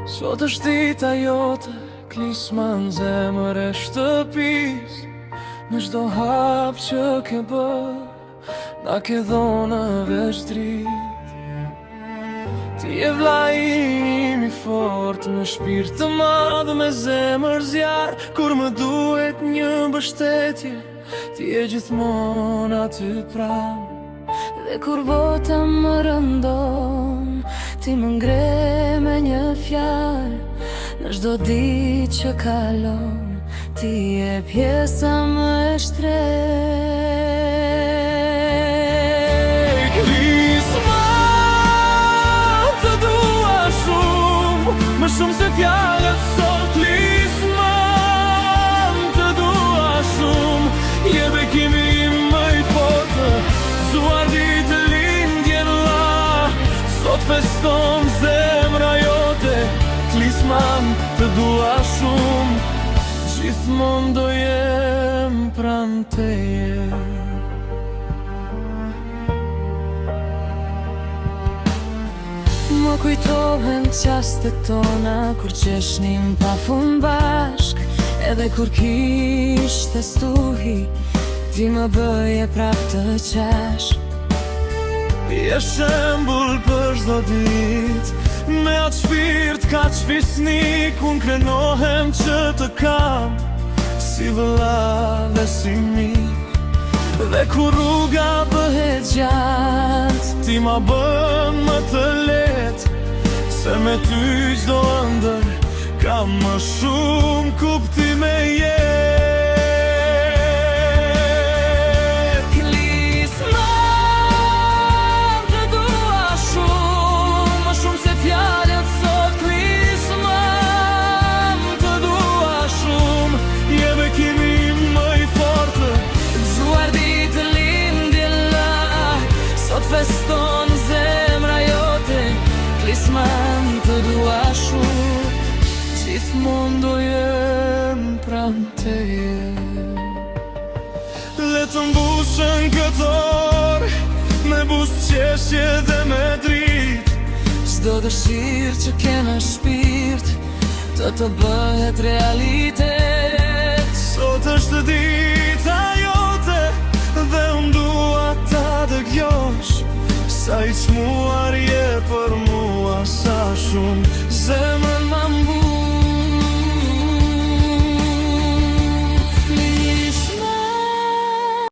Sot është dita jote, klisma në zemër e shtëpis. Në çdo hap që ke bër, na ke dhona veç drit. Ti e vllai im i fort, me shpirt të madh, me zemër zjarr. Kur më duhet një mbështetje, ti je gjithmonë aty pranë. Dhe kur bota më rëndon, ti më ngre me një fjalë. Në çdo ditë që kalon, ti je pjesa më e shtrenjtë. Klisma, të dua shumë, më shumë se fjalët sot. Klisma, të dua shumë, je bekimi im më i fortë. Zuar ditë lindjen la, sot feston zemra jote. Klisma, të dua shumë, gjithmonë do jem pranë teje. Më kujtohen qastet tona, kur qeshnim pafund bashk. Edhe kur kishte stuhi, ti më bëje prap të qash. Je shembull për çdo ditë, me atë shpirt kaq fisnik. Unë krenohem që të kam, si vëlla dhe si mik. Dhe kur rruga bëhet gjatë, ti ma bën më të lehtë. Se me ty çdo ëndër ka më shumë kuptime jetë. Klisma, të dua shumë, më shumë se fjalët sot. Klisma, të dua shumë, je bekimi im më i fortë. Zuar ditë lindjen la, sot feston zemra jote. Klisma, të dua shumë, gjithmonë do jem pranë teje. Le të mbushën këtë orë, me buzëqeshje dhe me dritë. çdo dëshirë që ke në shpirt, të bëhet realitet. Sot është dita